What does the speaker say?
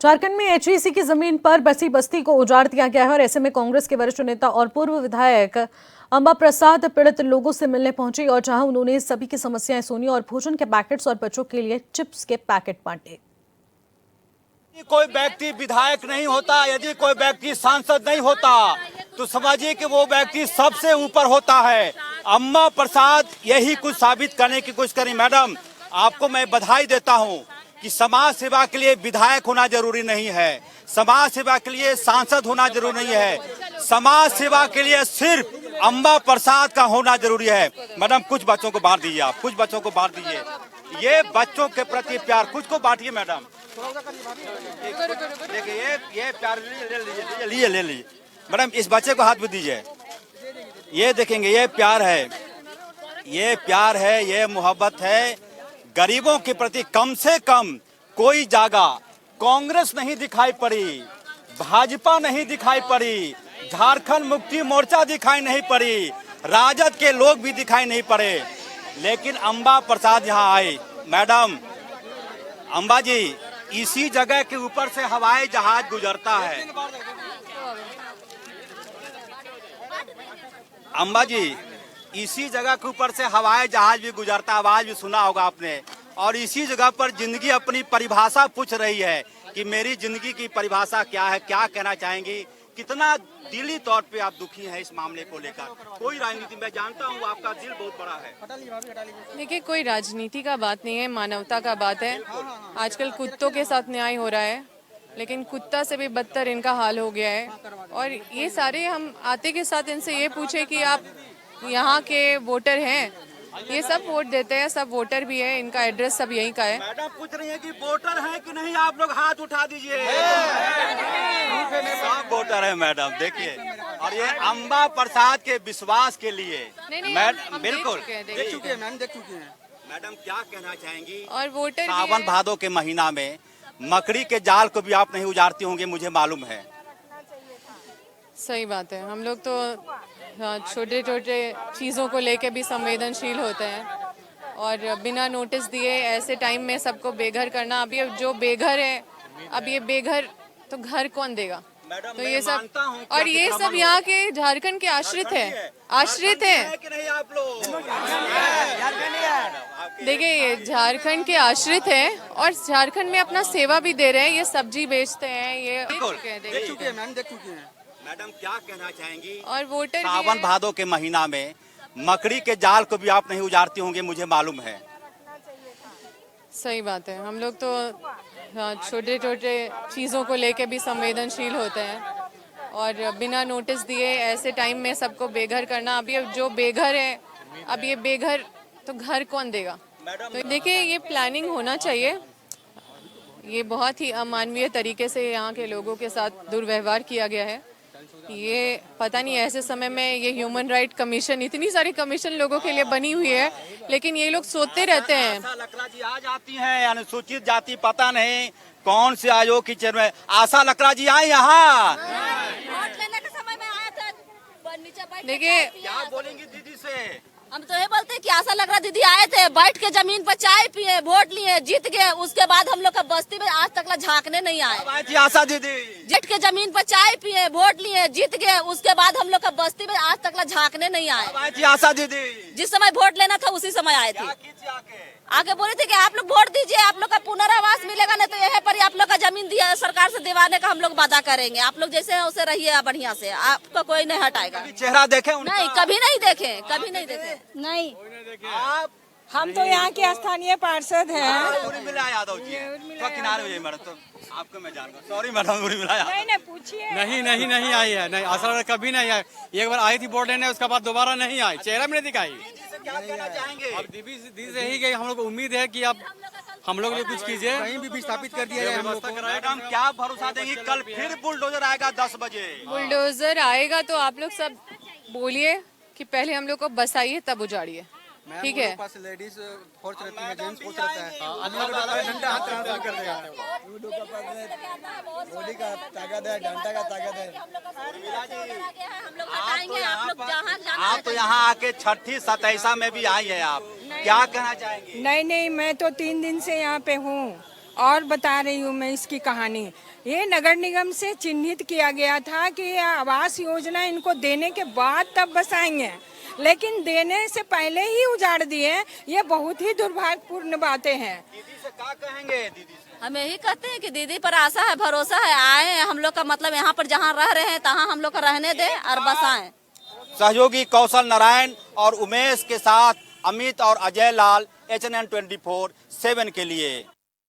झारखंड में एचईसी की जमीन पर बसी बस्ती को उजाड़ दिया गया है और ऐसे में कांग्रेस के वरिष्ठ नेता और पूर्व विधायक अंबा प्रसाद पीड़ित लोगों से मिलने पहुंची और जहां उन्होंने सभी की समस्याएं सुनी और भोजन के पैकेट्स और बच्चों के लिए चिप्स के पैकेट बांटे। कोई व्यक्ति विधायक नहीं होता, यदि कोई व्यक्ति सांसद नहीं होता तो समझिए कि वो व्यक्ति सबसे ऊपर होता है। अम्बा प्रसाद यही कुछ साबित करने की कोशिश करी। मैडम, आपको मैं बधाई देता हूं कि समाज सेवा के लिए विधायक होना जरूरी नहीं है, समाज सेवा के लिए सांसद होना जरूरी नहीं है, समाज सेवा के लिए सिर्फ अम्बा प्रसाद का होना जरूरी है। मैडम, कुछ बच्चों को बांट दीजिए, आप कुछ बच्चों को बांट दीजिए, ये बच्चों के प्रति प्यार, कुछ को बांटिए मैडम। देखिए ये प्यार ले लीजिए मैडम, इस बच्चे को हाथ में दीजिए, ये देखेंगे ये प्यार है, ये प्यार है, ये मोहब्बत है। गरीबों के प्रति कम से कम कोई जगह कांग्रेस नहीं दिखाई पड़ी, भाजपा नहीं दिखाई पड़ी, झारखंड मुक्ति मोर्चा दिखाई नहीं पड़ी, राजद के लोग भी दिखाई नहीं पड़े, लेकिन अम्बा प्रसाद यहाँ आए। मैडम, अम्बा जी, इसी जगह के ऊपर से हवाई जहाज गुजरता है। अम्बा जी, इसी जगह के ऊपर से हवाई जहाज भी गुजरता, आवाज भी सुना होगा आपने, और इसी जगह पर जिंदगी अपनी परिभाषा पूछ रही है कि मेरी जिंदगी की परिभाषा क्या है, क्या कहना चाहेंगी, कितना दिली तौर पे आप दुखी हैं इस मामले को लेकर। कोई राजनीति, मैं जानता हूँ आपका दिल बहुत बड़ा है। देखिए, कोई राजनीति का बात नहीं है, मानवता का बात है। आजकल कुत्तों के साथ न्याय हो रहा है, लेकिन कुत्ता से भी बदतर इनका हाल हो गया है। और ये सारे हम आते के साथ इनसे ये पूछे कि आप यहाँ के वोटर हैं, ये सब वोट देते हैं, सब वोटर भी है, इनका एड्रेस सब यहीं का है। मैडम पूछ रही है कि वोटर है कि नहीं, आप लोग हाथ उठा दीजिए। सब वोटर है मैडम, देखिए। और ये अम्बा प्रसाद के विश्वास के लिए बिल्कुल देख चुके हैं मैडम, क्या कहना चाहेंगी? और वोटर सावन भादों के महीना में मकड़ी के जाल को भी आप नहीं उजाड़ती होंगे, मुझे मालूम है। सही बात है, हम लोग तो छोटे छोटे चीज़ों को लेके भी संवेदनशील होते हैं और बिना नोटिस दिए ऐसे टाइम में सबको बेघर करना। अब ये जो बेघर है, अब ये बेघर तो घर कौन देगा? तो ये सब, और ये सब यहाँ के झारखंड के आश्रित है, आश्रित है। देखिए, ये झारखंड के आश्रित है और झारखंड में अपना सेवा भी दे रहे हैं, ये सब्जी बेचते हैं, ये देख चुके हैं मैडम, क्या कहना चाहेंगी? और वोटर सावन भादों के महीना में मकड़ी के जाल को भी आप नहीं उजाड़ती होंगे, मुझे मालूम है। सही बात है, हम लोग तो छोटे छोटे चीज़ों को लेके भी संवेदनशील होते हैं और बिना नोटिस दिए ऐसे टाइम में सबको बेघर करना। अब ये जो बेघर है, अब ये बेघर तो घर कौन देगा? तो देखिए, ये प्लानिंग होना चाहिए। ये बहुत ही अमानवीय तरीके से यहाँ के लोगों के साथ दुर्व्यवहार किया गया है। ये पता नहीं, ऐसे समय में ये ह्यूमन राइट कमीशन, इतनी सारी कमीशन लोगों के लिए बनी हुई है, लेकिन ये लोग सोते रहते हैं। आशा लकड़ा जी आ जाती हैं, अनुसूचित जाति, पता नहीं कौन से आयोग की चेयरमैन आशा लकड़ा जी आए यहाँ। वोट लेने के समय में आए थे, नीचे बैठ के देखिए, क्या बोलेंगी दीदी से? हम तो ये बोलते हैं कि आशा लकड़ा दीदी आए थे, बैठ के जमीन पर चाय पिए, वोट लिए, जीत गए, उसके बाद हम लोग का बस्ती में आज तक झांकने नहीं आए। आशा दीदी बैठ के जमीन पर चाय पिए, वोट लिए, जीत गए, उसके बाद हम लोग का बस्ती में आज तक झांकने नहीं आए। आशा दीदी जिस समय वोट लेना था उसी समय आए थे, आगे बोले थे कि आप लोग वोट दीजिए, आप लोग का पुनर्वास मिलेगा, नहीं तो यह पर आप लोग का जमीन दिया सरकार से दिवाने का हम लोग वादा करेंगे। आप लोग जैसे हैं उसे रहिए बढ़िया से, आपको कोई नहीं हटाएगा। चेहरा देखे नहीं, कभी नहीं देखे, कभी नहीं देखे। नहीं, आप हम तो यहाँ के स्थानीय पार्षद हैं। उर्मिला यादव जी तो किनारे हो जाइए मैडम, तो आपको मैं जानूंगा। सॉरी मैडम, उर्मिला यादव नहीं, पूछिए। नहीं आई है, नहीं आशा कभी नहीं आई। एक बार आई थी वोट लेने, उसके बाद दोबारा नहीं आई, चेहरा भी नहीं दिखाई। क्या कहना चाहेंगे? अब दीदी से ही गई, हम लोग को उम्मीद है कि अब हम लोग लिए कुछ कीजिए, कहीं भी विस्थापित कर दिया जाए। मैडम, क्या भरोसा देंगी कल फिर बुलडोजर आएगा 10 बजे? बुलडोजर आएगा तो आप लोग सब बोलिए कि पहले हम लोग को बसाइए तब उजाड़िए, ठीक है? लेडीज फोर्स रहती है, जेंट्स फोर्स रहता है, डंडा हाथ ट्रांसफर कर देगा। बॉडी का ताकत है, डंडा का ताकत है। आप तो यहाँ आके छठी 27 में भी आई है, आप क्या कहना चाहेंगी? नहीं, मैं तो 3 दिन से यहाँ पे हूँ और बता रही हूँ मैं इसकी कहानी। ये नगर निगम से चिन्हित किया गया था कि ये आवास योजना इनको देने के बाद तब बसाएंगे, लेकिन देने से पहले ही उजाड़ दिए। ये बहुत ही दुर्भाग्यपूर्ण बातें हैं। दीदी से क्या कहेंगे? दीदी से हम यही कहते हैं कि दीदी पर आशा है, भरोसा है, आए हम लोग का मतलब यहाँ पर जहाँ रह रहे हैं तहाँ हम लोग का रहने दें और बसाएं। सहयोगी कौशल नारायण और उमेश के साथ अमित और अजय लाल, HNN 24/7 के लिए।